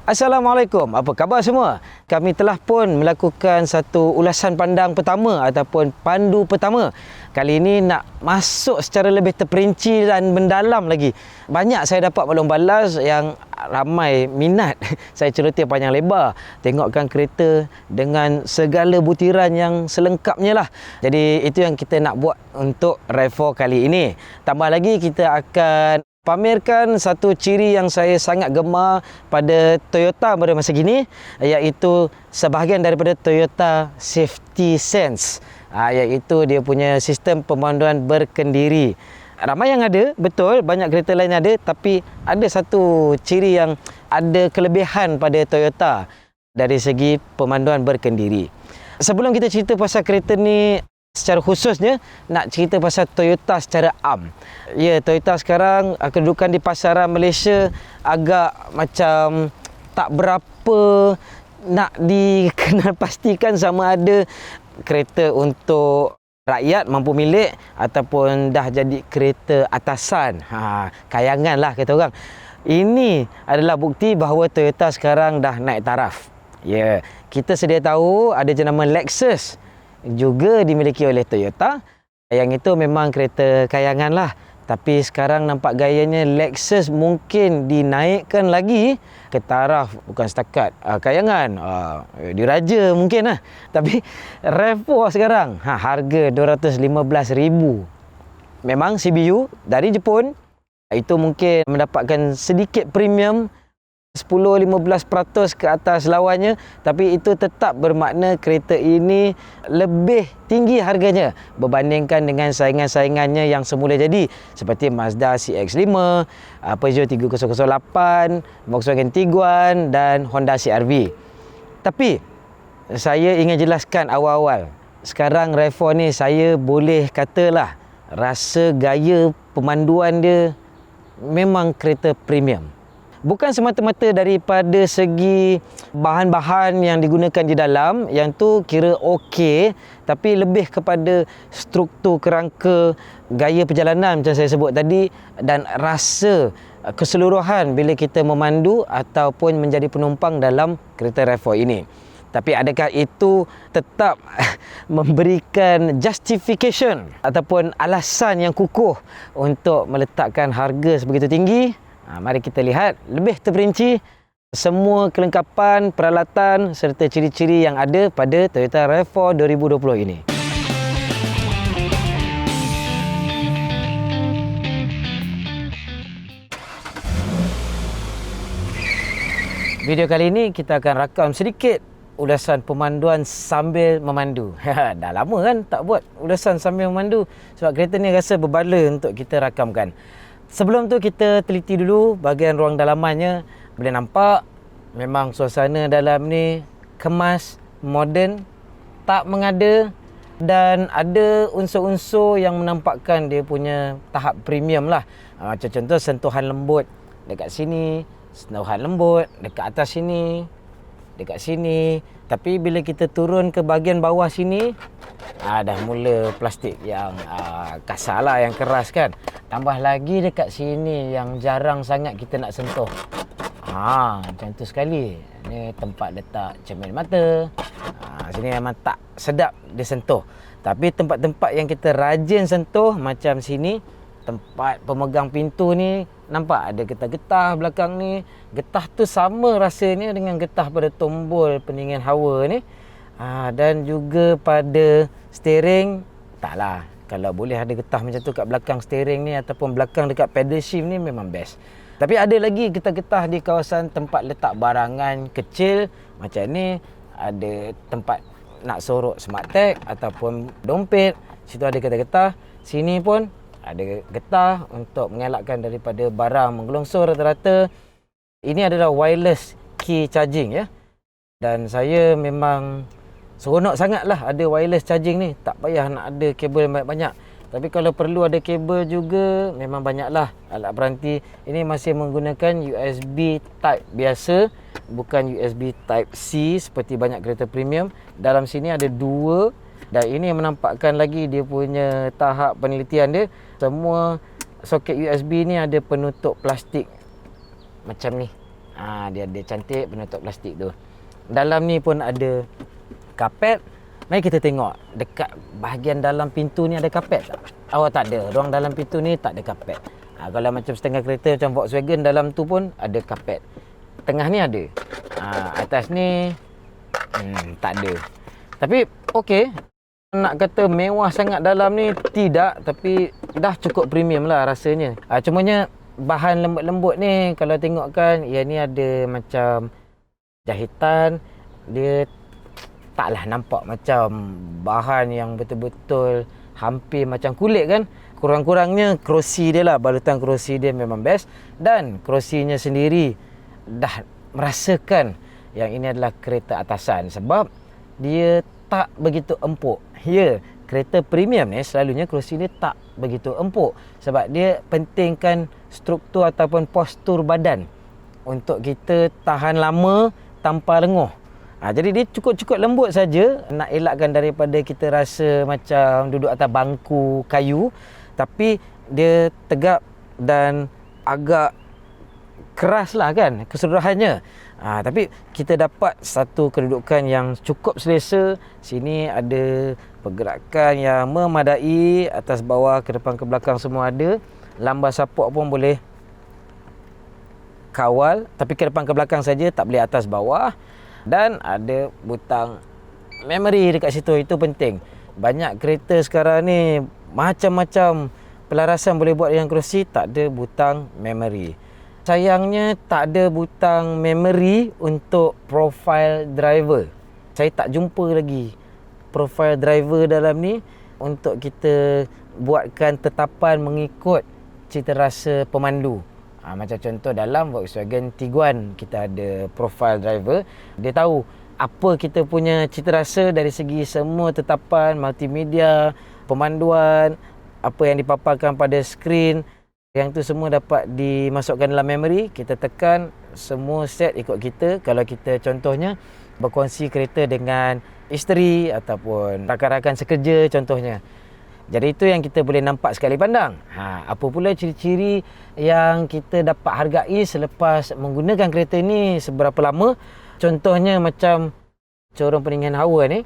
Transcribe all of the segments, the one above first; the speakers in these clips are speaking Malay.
Assalamualaikum, apa khabar semua? Kami telah pun melakukan satu ulasan pandang pertama ataupun pandu pertama. Kali ini nak masuk secara lebih terperinci dan mendalam lagi. Banyak saya dapat maklum balas yang ramai minat saya cerita panjang lebar. Tengokkan kereta dengan segala butiran yang selengkapnya lah. Jadi itu yang kita nak buat untuk RAV4 kali ini. Tambah lagi kita akan pamerkan satu ciri yang saya sangat gemar pada Toyota pada masa kini, iaitu sebahagian daripada Toyota Safety Sense, iaitu dia punya sistem pemanduan berkendiri. Ramai yang ada, betul, banyak kereta lain ada, tapi ada satu ciri yang ada kelebihan pada Toyota dari segi pemanduan berkendiri. Sebelum kita cerita pasal kereta ni secara khususnya, nak cerita pasal Toyota secara am. Ya, Toyota sekarang kedudukan di pasaran Malaysia agak macam tak berapa nak dikenal pastikan sama ada kereta untuk rakyat mampu milik ataupun dah jadi kereta atasan. Kayangan lah kata orang. Ini adalah bukti bahawa Toyota sekarang dah naik taraf. Ya, kita sedia tahu ada jenama Lexus juga dimiliki oleh Toyota. Yang itu memang kereta kayangan lah. Tapi sekarang nampak gayanya Lexus mungkin dinaikkan lagi ke taraf bukan setakat kayangan, diraja mungkin lah. Tapi RAV4 sekarang harga 215,000. Memang CBU dari Jepun, itu mungkin mendapatkan sedikit premium 10-15% ke atas lawannya, tapi itu tetap bermakna kereta ini lebih tinggi harganya berbandingkan dengan saingan-saingannya yang semula jadi seperti Mazda CX-5, Peugeot 3008, Volkswagen Tiguan dan Honda CR-V. Tapi saya ingin jelaskan awal-awal, sekarang RAV4 ni saya boleh katalah rasa gaya pemanduan dia memang kereta premium. Bukan semata-mata daripada segi bahan-bahan yang digunakan di dalam, yang tu kira okey, tapi lebih kepada struktur kerangka, gaya perjalanan macam saya sebut tadi, dan rasa keseluruhan bila kita memandu ataupun menjadi penumpang dalam kereta RAV4 ini. Tapi adakah itu tetap memberikan justification ataupun alasan yang kukuh untuk meletakkan harga sebegitu tinggi? Mari kita lihat lebih terperinci semua kelengkapan, peralatan serta ciri-ciri yang ada pada Toyota RAV4 2020 ini. Video kali ini kita akan rakam sedikit ulasan pemanduan sambil memandu. Dah lama kan tak buat ulasan sambil memandu sebab kereta ni rasa berbala untuk kita rakamkan. Sebelum tu kita teliti dulu bahagian ruang dalamannya. Boleh nampak memang suasana dalam ni kemas, moden, tak mengada dan ada unsur-unsur yang menampakkan dia punya tahap premium lah. Macam contoh sentuhan lembut dekat sini, sentuhan lembut dekat atas sini, dekat sini. Tapi bila kita turun ke bahagian bawah sini, dah mula plastik yang kasar lah, yang keras kan. Tambah lagi dekat sini yang jarang sangat kita nak sentuh. Macam tu sekali. Ni tempat letak cermin mata. Sini memang tak sedap disentuh. Tapi tempat-tempat yang kita rajin sentuh macam sini, tempat pemegang pintu ni, nampak ada getah-getah belakang ni. Getah tu sama rasanya dengan getah pada tombol pendingin hawa ni. Dan juga pada steering, taklah. Kalau boleh ada getah macam tu kat belakang steering ni ataupun belakang dekat pedal shift ni memang best. Tapi ada lagi getah-getah di kawasan tempat letak barangan kecil macam ni. Ada tempat nak sorok smart tag ataupun dompet, situ ada getah-getah. Sini pun ada getah untuk mengelakkan daripada barang menggelongsor rata-rata. Ini adalah wireless key charging ya. Dan saya memang seronok sangatlah ada wireless charging ni. Tak payah nak ada kabel banyak-banyak. Tapi kalau perlu ada kabel juga, memang banyaklah alat peranti. Ini masih menggunakan USB Type biasa, bukan USB Type C seperti banyak kereta premium. Dalam sini ada dua. Dan ini yang menampakkan lagi dia punya tahap penelitian dia. Semua soket USB ni ada penutup plastik macam ni. Dia cantik penutup plastik tu. Dalam ni pun ada kapet. Mari kita tengok dekat bahagian dalam pintu ni ada kapet tak? Oh, tak ada. Ruang dalam pintu ni tak ada kapet. Kalau macam setengah kereta macam Volkswagen, dalam tu pun ada kapet. Tengah ni ada. Atas ni tak ada. Tapi okey. Nak kata mewah sangat dalam ni, tidak. Tapi dah cukup premium lah rasanya. Cumanya bahan lembut-lembut ni kalau tengok kan, ia ni ada macam jahitan. Dia taklah nampak macam bahan yang betul-betul hampir macam kulit kan. Kurang-kurangnya kerusi dia lah, balutan kerusi dia memang best. Dan kerusinya sendiri dah merasakan yang ini adalah kereta atasan. Sebab dia tak begitu empuk. Ya, kereta premium ni selalunya kerusi dia tak begitu empuk. Sebab dia pentingkan struktur ataupun postur badan untuk kita tahan lama tanpa lenguh. Jadi dia cukup-cukup lembut saja, nak elakkan daripada kita rasa macam duduk atas bangku kayu. Tapi dia tegap dan agak keras lah kan keseluruhannya. Tapi kita dapat satu kedudukan yang cukup selesa. Sini ada pergerakan yang memadai, atas bawah, ke depan ke belakang semua ada. Lambar support pun boleh kawal, tapi ke depan ke belakang saja, tak boleh atas bawah. Dan ada butang memory dekat situ, itu penting. Banyak kereta sekarang ni macam-macam pelarasan boleh buat dengan kerusi, tak ada butang memory. Sayangnya tak ada butang memory untuk profile driver. Saya tak jumpa lagi profile driver dalam ni untuk kita buatkan tetapan mengikut cita rasa pemandu. Macam contoh dalam Volkswagen Tiguan kita ada profile driver. Dia tahu apa kita punya cita rasa dari segi semua tetapan, multimedia, pemanduan, apa yang dipaparkan pada skrin. Yang tu semua dapat dimasukkan dalam memory. Kita tekan, semua set ikut kita. Kalau kita contohnya berkongsi kereta dengan isteri ataupun rakan-rakan sekerja contohnya. Jadi itu yang kita boleh nampak sekali pandang. Apa pula ciri-ciri yang kita dapat hargai selepas menggunakan kereta ni seberapa lama? Contohnya macam corong pendingin hawa ni.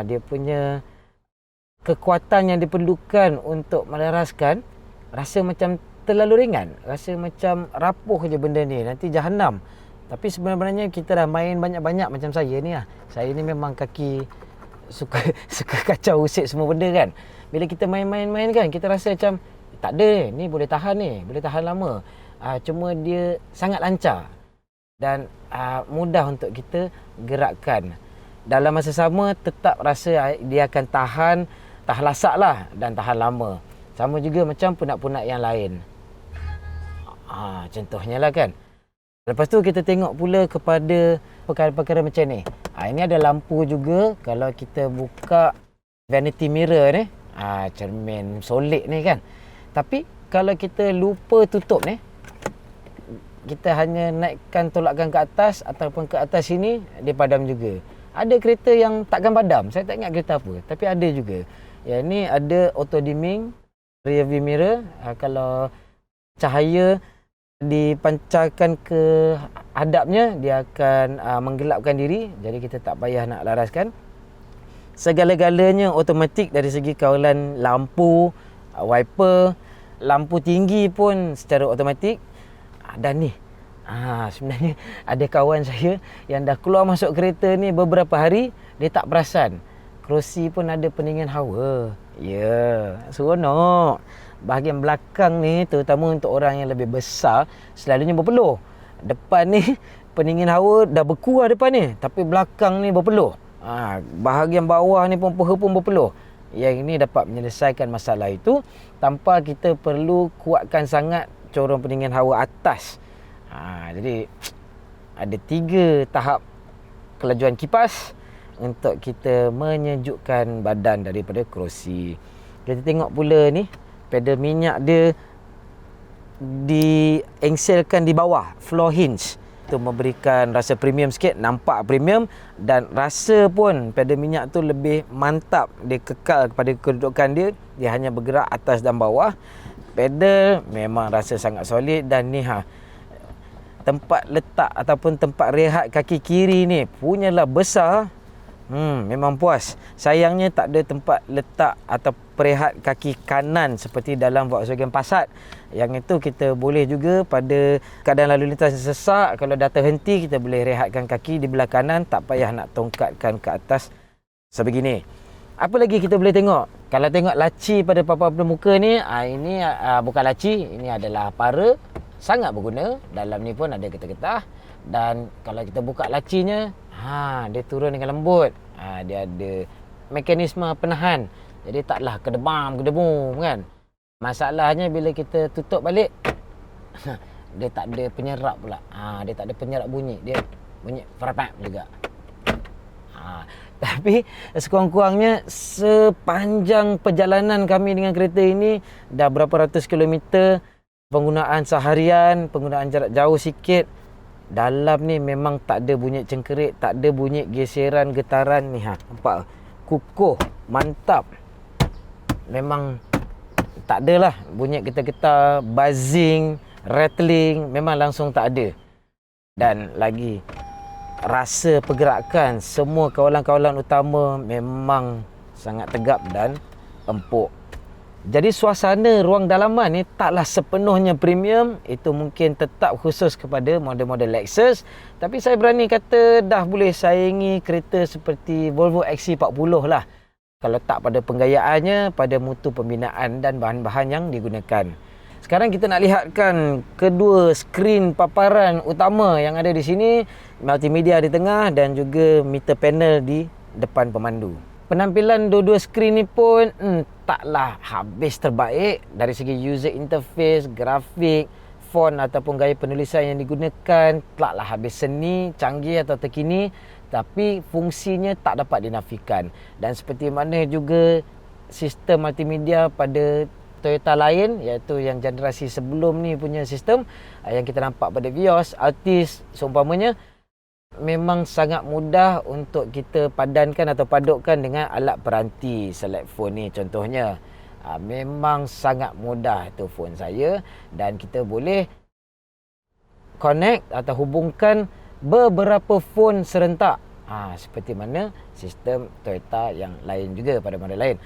Dia punya kekuatan yang diperlukan untuk melaraskan rasa macam terlalu ringan. Rasa macam rapuh je benda ni. Nanti jahanam. Tapi sebenarnya kita dah main banyak-banyak macam saya ni lah. Saya ni memang kaki suka kacau usik semua benda kan. Bila kita main-main kan, kita rasa macam tak ada ni boleh tahan lama. Cuma dia sangat lancar dan mudah untuk kita gerakkan. Dalam masa sama tetap rasa dia akan tahan lasak lah dan tahan lama. Sama juga macam punak-punak yang lain. Contohnya lah kan. Lepas tu kita tengok pula kepada perkara-perkara macam ni. Ini ada lampu juga. Kalau kita buka vanity mirror ni, cermin solid ni kan. Tapi kalau kita lupa tutup ni, kita hanya naikkan tolakkan ke atas ataupun ke atas sini, dia padam juga. Ada kereta yang takkan padam. Saya tak ingat kereta apa, tapi ada juga. Yang ni ada auto dimming rear view mirror. Kalau cahaya dipancarkan ke hadapnya, dia akan menggelapkan diri. Jadi kita tak payah nak laraskan. Segala-galanya automatik dari segi kawalan lampu, wiper, lampu tinggi pun secara automatik. Dan ni, sebenarnya ada kawan saya yang dah keluar masuk kereta ni beberapa hari, dia tak perasan. Kerusi pun ada pendingin hawa. Ya, seronok. Bahagian belakang ni, terutama untuk orang yang lebih besar, selalunya berpeluh. Depan ni, pendingin hawa dah berkuah depan ni. Tapi belakang ni berpeluh. Bahagian bawah ni pun peha pun berpeluh. Yang ini dapat menyelesaikan masalah itu tanpa kita perlu kuatkan sangat corong pendingin hawa atas. Jadi ada 3 tahap kelajuan kipas untuk kita menyejukkan badan daripada kerusi. Kita tengok pula ni, pedal minyak dia diengselkan di bawah floor hinge. Itu memberikan rasa premium sikit, nampak premium, dan rasa pun pedal minyak tu lebih mantap. Dia kekal kepada kedudukan dia, dia hanya bergerak atas dan bawah. Pedal memang rasa sangat solid. Dan ni tempat letak ataupun tempat rehat kaki kiri ni punyalah besar. Memang puas. Sayangnya tak ada tempat letak atau perehat kaki kanan seperti dalam Volkswagen Passat. Yang itu kita boleh juga pada keadaan lalu lintas yang sesak, kalau dah terhenti kita boleh rehatkan kaki di belah kanan, tak payah nak tongkatkan ke atas sebegini. Apa lagi kita boleh tengok? Kalau tengok laci pada papan pramuka ni, ini bukan laci, ini adalah para. Sangat berguna. Dalam ni pun ada getah-getah. Dan kalau kita buka lacinya, dia turun dengan lembut. Dia ada mekanisme penahan. Jadi taklah kedebam kan. Masalahnya bila kita tutup balik, dia tak ada penyerap pula. Dia tak ada penyerap bunyi. Dia bunyi frapap juga. Tapi sekurang-kurangnya sepanjang perjalanan kami dengan kereta ini, dah berapa ratus kilometer, penggunaan seharian, penggunaan jarak jauh sikit, dalam ni memang tak ada bunyi cengkerik, tak ada bunyi geseran, getaran ni. Nampak? Kukuh, mantap. Memang tak adalah bunyi getar-getar, buzzing, rattling, memang langsung tak ada. Dan lagi, rasa pergerakan semua kawalan-kawalan utama memang sangat tegap dan empuk. Jadi suasana ruang dalaman ni taklah sepenuhnya premium. Itu mungkin tetap khusus kepada model-model Lexus. Tapi saya berani kata dah boleh saingi kereta seperti Volvo XC40 lah. Kalau tak pada penggayaannya, pada mutu pembinaan dan bahan-bahan yang digunakan. Sekarang kita nak lihatkan kedua skrin paparan utama yang ada di sini. Multimedia di tengah dan juga meter panel di depan pemandu. Penampilan dua-dua skrin ni pun taklah habis terbaik dari segi user interface, grafik, font ataupun gaya penulisan yang digunakan. Taklah habis seni, canggih atau terkini, tapi fungsinya tak dapat dinafikan. Dan seperti mana juga sistem multimedia pada Toyota lain, iaitu yang generasi sebelum ni punya sistem yang kita nampak pada Vios, Altis seumpamanya, memang sangat mudah untuk kita padankan atau padukkan dengan alat peranti select phone ni contohnya. Memang sangat mudah tu phone saya, dan kita boleh connect atau hubungkan beberapa phone serentak. Seperti mana sistem Toyota yang lain juga pada model lain.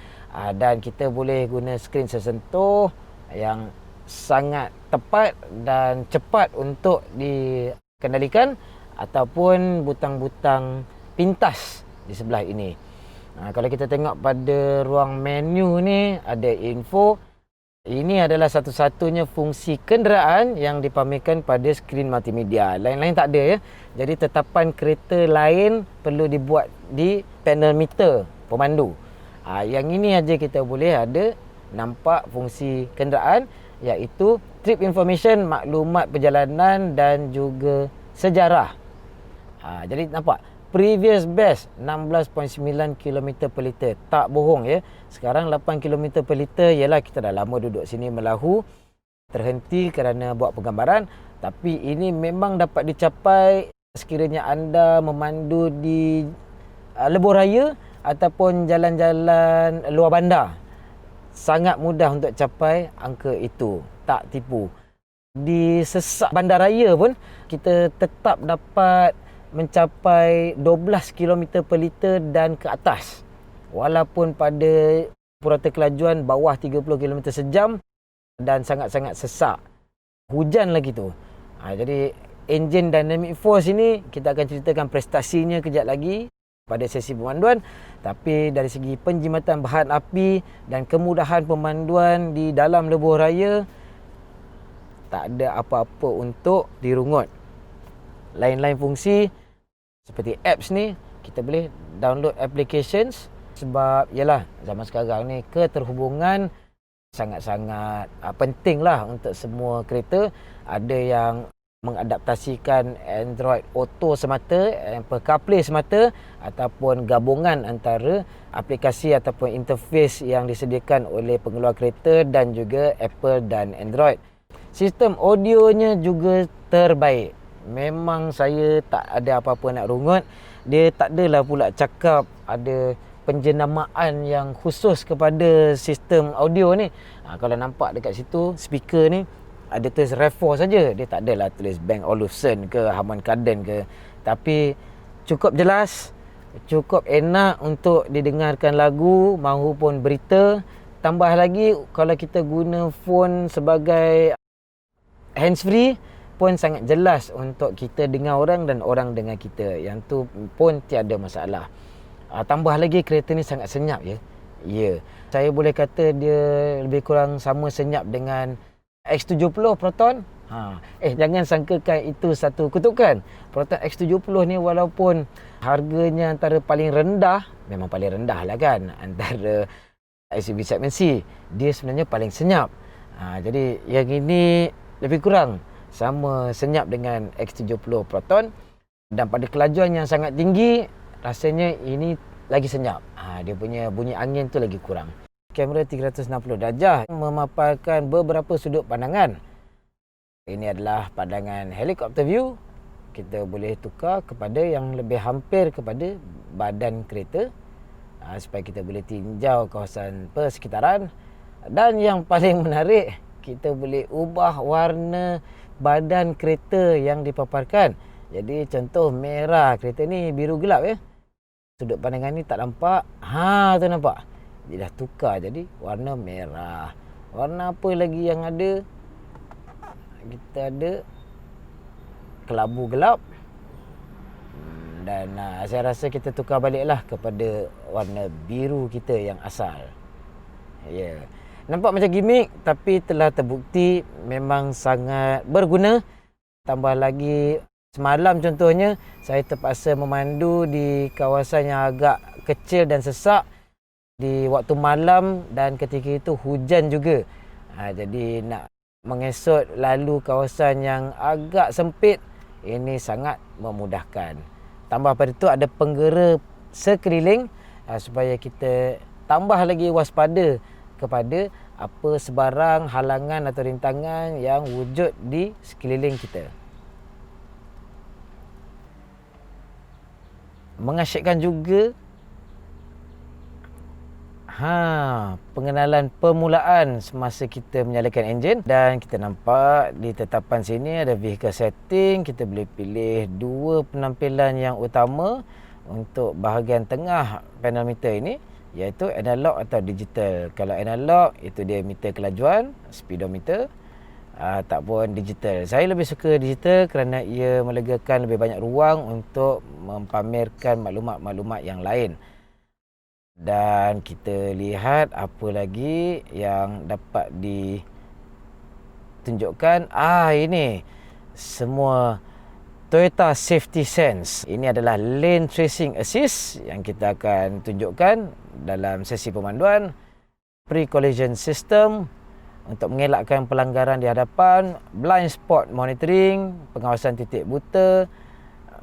Dan kita boleh guna skrin sesentuh yang sangat tepat dan cepat untuk dikendalikan, ataupun butang-butang pintas di sebelah ini. Kalau kita tengok pada ruang menu ni, ada info. Ini adalah satu-satunya fungsi kenderaan yang dipamerkan pada skrin multimedia. Lain-lain tak ada ya. Jadi tetapan kereta lain perlu dibuat di panel meter pemandu. Yang ini aja kita boleh ada nampak fungsi kenderaan, iaitu trip information, maklumat perjalanan dan juga sejarah. Jadi nampak previous best 16.9 km per liter. Tak bohong ya. Sekarang 8 km per liter. Yalah, kita dah lama duduk sini melahu, terhenti kerana buat penggambaran. Tapi ini memang dapat dicapai sekiranya anda memandu di lebuh raya ataupun jalan-jalan luar bandar. Sangat mudah untuk capai angka itu. Tak tipu. Di sesak bandaraya pun kita tetap dapat mencapai 12 km per liter dan ke atas. Walaupun pada purata kelajuan bawah 30 km sejam dan sangat-sangat sesak. Hujan lagi tu. Jadi engine dynamic force ini kita akan ceritakan prestasinya kejap lagi pada sesi pemanduan. Tapi dari segi penjimatan bahan api dan kemudahan pemanduan di dalam lebuh raya, tak ada apa-apa untuk dirungut. Lain-lain fungsi seperti apps ni, kita boleh download applications. Sebab yalah, zaman sekarang ni keterhubungan sangat-sangat penting lah untuk semua kereta. Ada yang mengadaptasikan Android Auto semata, Apple CarPlay semata, ataupun gabungan antara aplikasi ataupun interface yang disediakan oleh pengeluar kereta dan juga Apple dan Android. Sistem audionya juga terbaik. Memang saya tak ada apa-apa nak rungut. Dia tak adalah pula cakap ada penjenamaan yang khusus kepada sistem audio ni. Kalau nampak dekat situ, speaker ni ada tulis RAV4 saja. Dia tak adalah tulis Bang Olufsen ke Harman Kardon ke. Tapi cukup jelas, cukup enak untuk didengarkan lagu maupun berita. Tambah lagi kalau kita guna phone sebagai handsfree pun sangat jelas untuk kita dengar orang dan orang dengar kita. Yang tu pun tiada masalah. Tambah lagi kereta ni sangat senyap ya. Ya. Saya boleh kata dia lebih kurang sama senyap dengan X70 Proton. Jangan sangkakan itu satu kutukan. Proton X70 ni walaupun harganya antara paling rendah, memang paling rendah lah kan, antara SUV segmen C, dia sebenarnya paling senyap. Jadi yang ini lebih kurang sama senyap dengan X70 Proton. Dan pada kelajuan yang sangat tinggi, rasanya ini lagi senyap. Dia punya bunyi angin tu lagi kurang. Kamera 360 darjah memaparkan beberapa sudut pandangan. Ini adalah pandangan helikopter view. Kita boleh tukar kepada yang lebih hampir kepada badan kereta, supaya kita boleh tinjau kawasan persekitaran. Dan yang paling menarik, kita boleh ubah warna badan kereta yang dipaparkan. Jadi contoh merah, kereta ni biru gelap ya. Sudut pandangan ni tak nampak. Tu nampak. Dia dah tukar jadi warna merah. Warna apa lagi yang ada? Kita ada kelabu gelap. Dan saya rasa kita tukar baliklah kepada warna biru kita yang asal. Ya. Nampak macam gimmick tapi telah terbukti memang sangat berguna. Tambah lagi semalam contohnya saya terpaksa memandu di kawasan yang agak kecil dan sesak di waktu malam dan ketika itu hujan juga. Jadi nak mengesot lalu kawasan yang agak sempit ini sangat memudahkan. Tambah pada itu ada penggera sekeliling supaya kita tambah lagi waspada kepada apa sebarang halangan atau rintangan yang wujud di sekeliling kita. Mengasyikkan juga pengenalan permulaan semasa kita menyalakan enjin. Dan kita nampak di tetapan sini ada vehicle setting. Kita boleh pilih dua penampilan yang utama untuk bahagian tengah panel meter ini, iaitu analog atau digital. Kalau analog itu dia meter kelajuan, speedometer, tak pun digital. Saya lebih suka digital kerana ia melegakan lebih banyak ruang untuk mempamerkan maklumat-maklumat yang lain. Dan kita lihat apa lagi yang dapat ditunjukkan. Ini semua Toyota Safety Sense. Ini adalah Lane Tracing Assist yang kita akan tunjukkan dalam sesi pemanduan. Pre-collision system untuk mengelakkan pelanggaran di hadapan. Blind spot monitoring, pengawasan titik buta.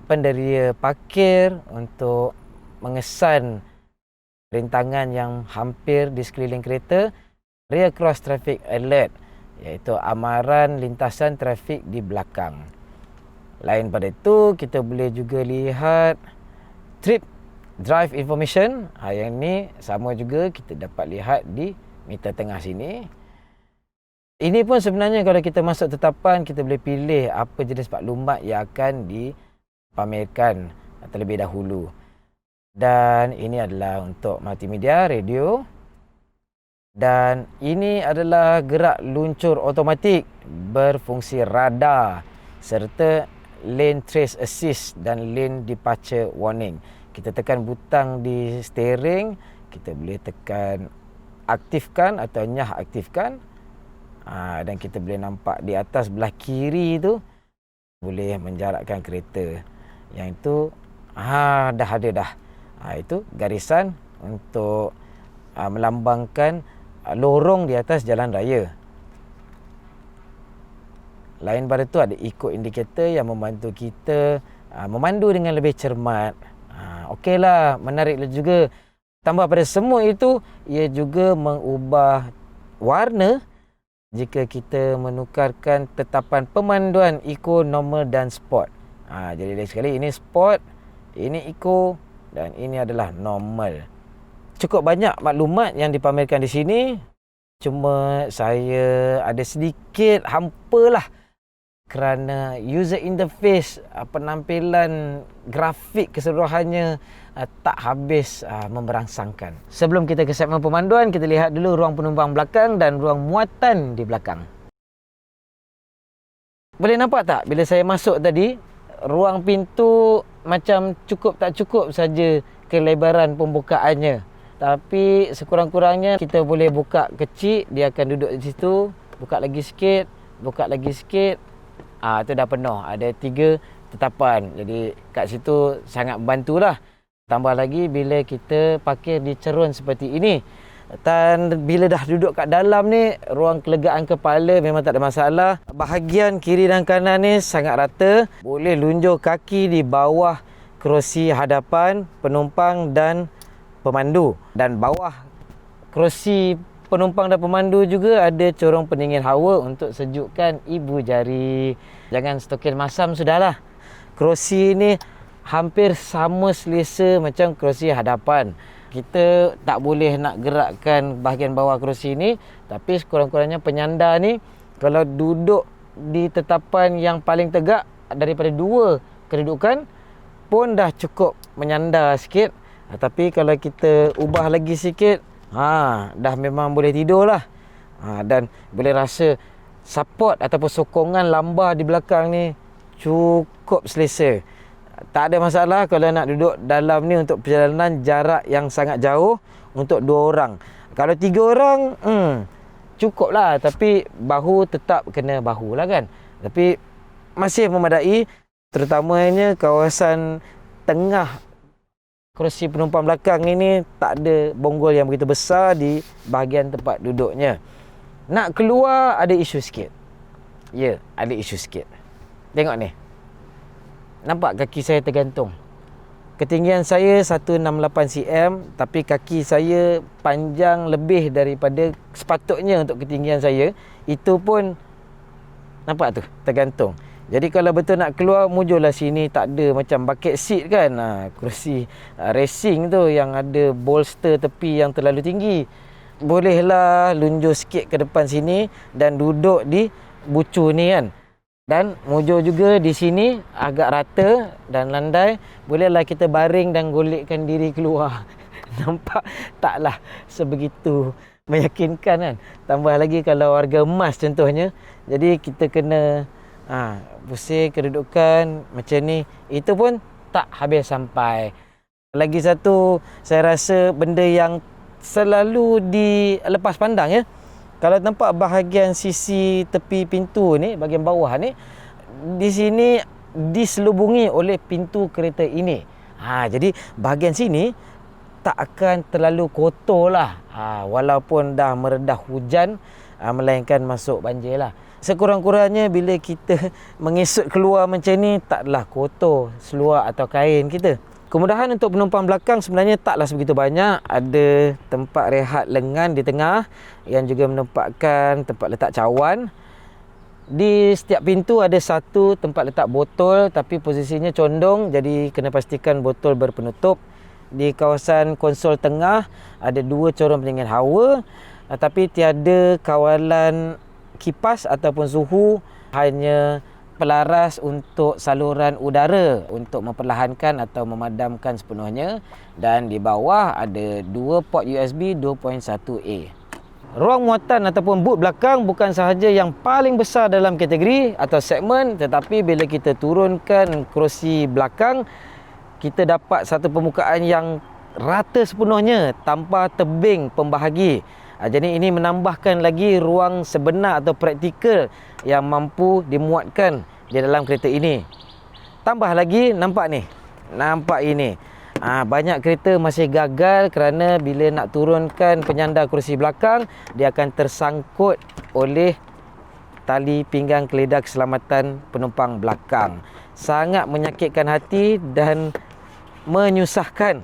Penderia parkir untuk mengesan rintangan yang hampir di sekeliling kereta. Rear cross traffic alert, iaitu amaran lintasan trafik di belakang. Lain pada itu, kita boleh juga lihat trip drive information. Yang ni sama juga kita dapat lihat di meter tengah sini. Ini pun sebenarnya kalau kita masuk tetapan, kita boleh pilih apa jenis maklumat yang akan dipamerkan terlebih dahulu. Dan ini adalah untuk multimedia, radio. Dan ini adalah gerak luncur automatik berfungsi radar serta lane trace assist dan lane departure warning. Kita tekan butang di steering, kita boleh tekan aktifkan atau nyah aktifkan. Dan kita boleh nampak di atas belah kiri itu boleh menjarakkan kereta. Yang itu dah ada dah. Itu garisan untuk melambangkan lorong di atas jalan raya. Lain pada itu ada eco indicator yang membantu kita memandu dengan lebih cermat. Okeylah, menarik juga. Tambah pada semua itu, ia juga mengubah warna jika kita menukarkan tetapan pemanduan eco, normal dan sport. Jadi lagi sekali, ini sport, ini eco dan ini adalah normal. Cukup banyak maklumat yang dipamerkan di sini. Cuma saya ada sedikit hampa lah kerana user interface, penampilan grafik keseluruhannya tak habis memberangsangkan. Sebelum kita ke segmen pemanduan, kita lihat dulu ruang penumpang belakang dan ruang muatan di belakang. Boleh nampak tak bila saya masuk tadi, ruang pintu macam cukup tak cukup saja kelebaran pembukaannya. Tapi sekurang-kurangnya kita boleh buka kecil, dia akan duduk di situ, buka lagi sikit, buka lagi sikit. Itu dah penuh. Ada 3 tetapan. Jadi kat situ sangat membantulah. Tambah lagi bila kita parkir di cerun seperti ini. Dan bila dah duduk kat dalam ni, ruang kelegaan kepala memang tak ada masalah. Bahagian kiri dan kanan ni sangat rata. Boleh lunjur kaki di bawah kerusi hadapan penumpang dan pemandu. Dan bawah kerusi penumpang dan pemandu juga ada corong pendingin hawa untuk sejukkan ibu jari. Jangan stokin masam sudahlah. Kerusi ni hampir sama selesa macam kerusi hadapan. Kita tak boleh nak gerakkan bahagian bawah kerusi ni, tapi sekurang-kurangnya penyandar ni kalau duduk di tetapan yang paling tegak daripada 2 kedudukan pun dah cukup menyandar sikit. Tapi kalau kita ubah lagi sikit, dah memang boleh tidur lah. Dan boleh rasa support ataupun sokongan lambar di belakang ni cukup selesa. Tak ada masalah kalau nak duduk dalam ni untuk perjalanan jarak yang sangat jauh untuk 2 orang. Kalau 3 orang, cukup lah. Tapi bahu tetap kena bahu lah kan. Tapi masih memadai, terutamanya kawasan tengah kerusi penumpang belakang ini tak ada bonggol yang begitu besar di bahagian tempat duduknya. Nak keluar ada isu sikit. Ya, ada isu sikit. Tengok ni. Nampak kaki saya tergantung. Ketinggian saya 168 cm, tapi kaki saya panjang lebih daripada sepatutnya untuk ketinggian saya. Itu pun nampak tu, tergantung. Jadi kalau betul nak keluar, mujurlah sini. Tak ada macam bucket seat kan, kerusi racing tu yang ada bolster tepi yang terlalu tinggi. Bolehlah lunjur sikit ke depan sini dan duduk di bucu ni kan. Dan mujur juga di sini agak rata dan landai. Bolehlah kita baring dan golekkan diri keluar. Nampak taklah sebegitu meyakinkan kan. Tambah lagi kalau warga emas contohnya. Jadi kita kena pusing kedudukan macam ni. Itu pun tak habis sampai. Lagi satu, saya rasa benda yang selalu dilepas pandang ya. Kalau nampak bahagian sisi tepi pintu ni, bahagian bawah ni, di sini diselubungi oleh pintu kereta ini. Jadi bahagian sini tak akan terlalu kotor lah. Walaupun dah meredah hujan, melainkan masuk banjir lah. Sekurang-kurangnya bila kita mengesut keluar macam ni, taklah kotor seluar atau kain kita. Kemudahan untuk penumpang belakang sebenarnya taklah sebegitu banyak. Ada tempat rehat lengan di tengah yang juga menempatkan tempat letak cawan. Di setiap pintu ada satu tempat letak botol tapi posisinya condong, jadi kena pastikan botol berpenutup. Di kawasan konsol tengah ada 2 corong pendingin hawa, tapi tiada kawalan kipas ataupun suhu, hanya pelaras untuk saluran udara untuk memperlahankan atau memadamkan sepenuhnya. Dan di bawah ada 2 port USB 2.1A. Ruang muatan ataupun boot belakang bukan sahaja yang paling besar dalam kategori atau segmen, tetapi bila kita turunkan kerusi belakang, kita dapat satu permukaan yang rata sepenuhnya tanpa tebing pembahagi. Jadi ini menambahkan lagi ruang sebenar atau praktikal yang mampu dimuatkan di dalam kereta ini. Tambah lagi, nampak ni, nampak ini. Banyak kereta masih gagal kerana bila nak turunkan penyandar kerusi belakang, dia akan tersangkut oleh tali pinggang keledar keselamatan penumpang belakang. Sangat menyakitkan hati dan menyusahkan.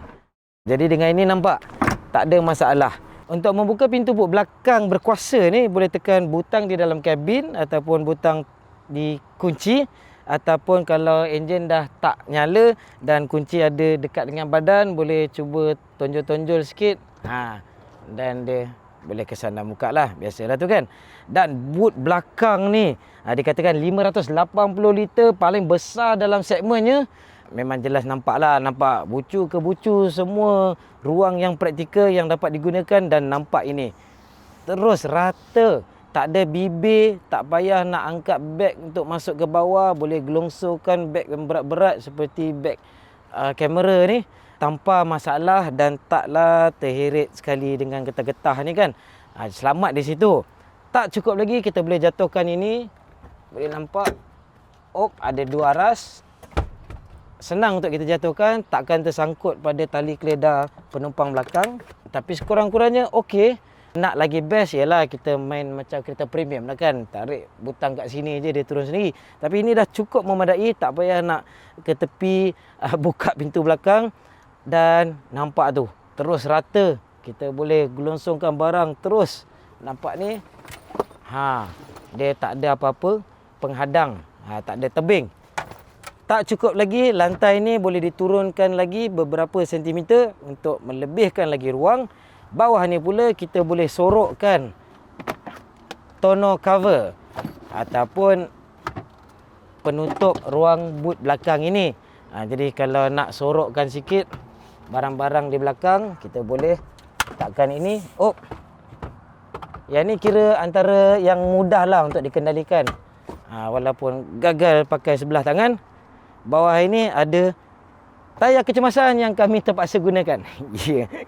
Jadi dengan ini nampak tak ada masalah. Untuk membuka pintu boot belakang berkuasa ni, boleh tekan butang di dalam kabin ataupun butang di kunci, ataupun kalau enjin dah tak nyala dan kunci ada dekat dengan badan, boleh cuba tonjol-tonjol sikit. Dan dia boleh kesan dan buka lah. Biasalah tu kan. Dan boot belakang ni dikatakan 580 liter, paling besar dalam segmennya. Memang jelas nampak lah. Nampak bucu ke bucu, semua ruang yang praktikal yang dapat digunakan. Dan nampak ini terus rata. Tak ada bibir, tak payah nak angkat beg untuk masuk ke bawah. Boleh gelongsorkan beg yang berat-berat seperti beg kamera ni tanpa masalah dan taklah terheret sekali dengan getah-getah ni kan. Selamat di situ. Tak cukup lagi, kita boleh jatuhkan ini. Boleh nampak. Ada 2 aras. Senang untuk kita jatuhkan, takkan tersangkut pada tali keledar penumpang belakang. Tapi sekurang-kurangnya okey. Nak lagi best ialah kita main macam kereta premium lah kan. Tarik butang kat sini je dia turun sendiri. Tapi ini dah cukup memadai, tak payah nak ke tepi buka pintu belakang. Dan nampak tu, terus rata. Kita boleh gelonsongkan barang terus. Nampak ni. Dia tak ada apa-apa penghadang. Tak ada tebing. Tak cukup lagi, lantai ni boleh diturunkan lagi beberapa sentimeter untuk melebihkan lagi ruang. Bawah ni pula kita boleh sorokkan tonneau cover ataupun penutup ruang boot belakang ini. Jadi kalau nak sorokkan sikit barang-barang di belakang, kita boleh letakkan ini. Yang ni kira antara yang mudah lah untuk dikendalikan. Walaupun gagal pakai sebelah tangan. Bawah ini ada tayar kecemasan yang kami terpaksa gunakan.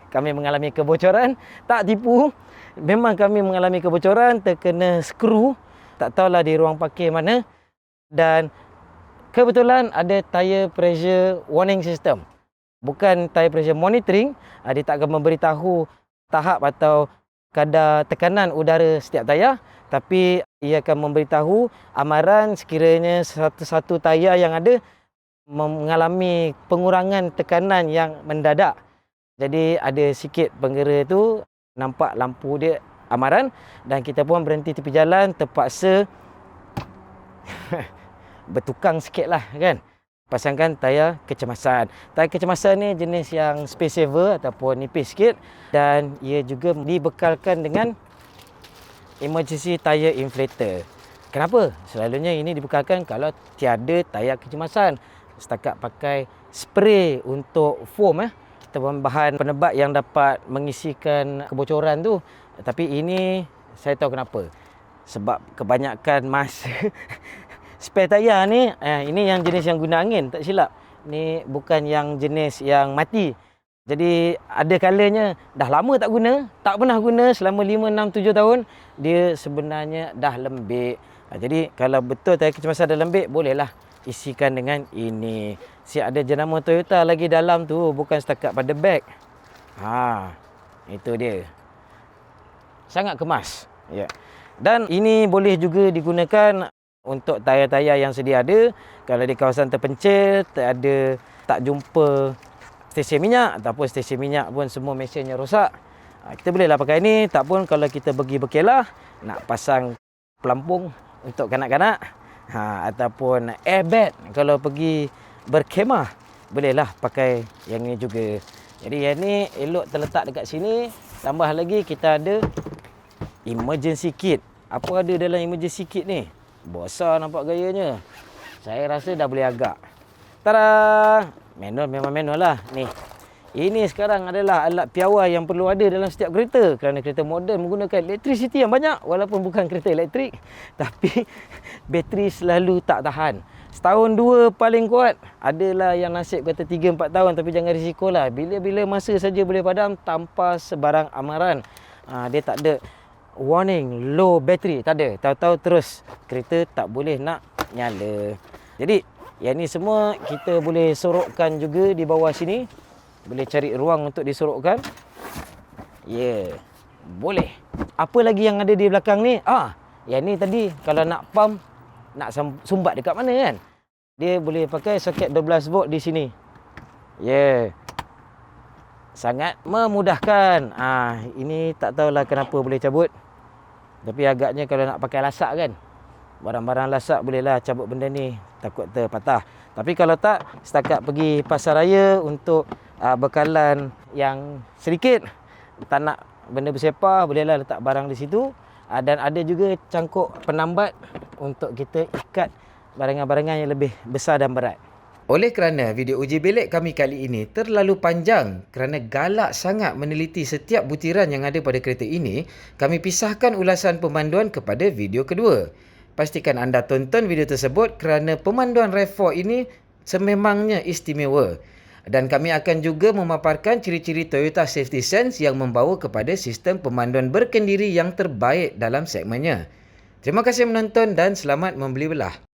Kami mengalami kebocoran. Tak tipu. Memang kami mengalami kebocoran. Terkena skru. Tak tahulah di ruang parkir mana. Dan kebetulan ada tire pressure warning system. Bukan tire pressure monitoring. Dia tak akan memberitahu tahap atau kadar tekanan udara setiap tayar. Tapi ia akan memberitahu amaran sekiranya satu-satu tayar yang ada mengalami pengurangan tekanan yang mendadak. Jadi ada sikit penggera tu, nampak lampu dia amaran dan kita pun berhenti tepi jalan, terpaksa bertukang sikit lah kan. Pasangkan tayar kecemasan. Tayar kecemasan ni jenis yang space saver ataupun nipis sikit dan ia juga dibekalkan dengan emergency tire inflator. Kenapa? Selalunya ini dibekalkan kalau tiada tayar kecemasan. Setakat pakai spray untuk foam ataupun bahan penebat yang dapat mengisikan kebocoran tu. Tapi ini saya tahu kenapa. Sebab kebanyakan masa spare tayar ni, ini yang jenis yang guna angin, tak silap. Ni bukan yang jenis yang mati. Jadi ada kalanya dah lama tak guna, tak pernah guna selama 5, 6, 7 tahun, dia sebenarnya dah lembik. Jadi kalau betul tayar kecemasan dah lembik, bolehlah isikan dengan ini. Siap ada jenama Toyota lagi dalam tu, bukan setakat pada beg. Itu dia. Sangat kemas. Ya. Dan ini boleh juga digunakan untuk tayar-tayar yang sedia ada. Kalau di kawasan terpencil, tak jumpa stesen minyak ataupun stesen minyak pun semua mesinnya rosak, kita bolehlah pakai ini. Tak pun kalau kita pergi berkelah, nak pasang pelampung untuk kanak-kanak, ataupun airbag kalau pergi berkemah, bolehlah pakai yang ini juga. Jadi yang ni elok terletak dekat sini. Tambah lagi kita ada emergency kit. Apa ada dalam emergency kit ni? Besar nampak gayanya. Saya rasa dah boleh agak. Tada! Manual memang manual lah. Ni. Ini sekarang adalah alat piawai yang perlu ada dalam setiap kereta. Kerana kereta moden menggunakan elektrisiti yang banyak. Walaupun bukan kereta elektrik. Tapi bateri selalu tak tahan. Setahun 2 paling kuat. Adalah yang nasib kata 3-4 tahun. Tapi jangan risikolah. Bila-bila masa saja boleh padam tanpa sebarang amaran. Dia tak ada warning low battery. Tak ada. Tahu-tahu terus kereta tak boleh nak nyala. Jadi yang ni semua kita boleh sorokkan juga di bawah sini. Boleh cari ruang untuk disorokkan. Boleh. Apa lagi yang ada di belakang ni? Yang ni tadi kalau nak pump, nak sumbat dekat mana kan? Dia boleh pakai soket 12 volt di sini. Sangat memudahkan. Ini tak tahulah kenapa boleh cabut. Tapi agaknya kalau nak pakai lasak kan, barang-barang lasak bolehlah cabut benda ni, takut terpatah. Tapi kalau tak, setakat pergi pasar raya untuk bekalan yang sedikit, tak nak benda bersepah, bolehlah letak barang di situ. Dan ada juga cangkuk penambat untuk kita ikat barangan-barangan yang lebih besar dan berat. Oleh kerana video uji belik kami kali ini terlalu panjang kerana galak sangat meneliti setiap butiran yang ada pada kereta ini, kami pisahkan ulasan pemanduan kepada video kedua. Pastikan anda tonton video tersebut kerana pemanduan RAV4 ini sememangnya istimewa. Dan kami akan juga memaparkan ciri-ciri Toyota Safety Sense yang membawa kepada sistem pemanduan berkendiri yang terbaik dalam segmennya. Terima kasih menonton dan selamat membeli belah.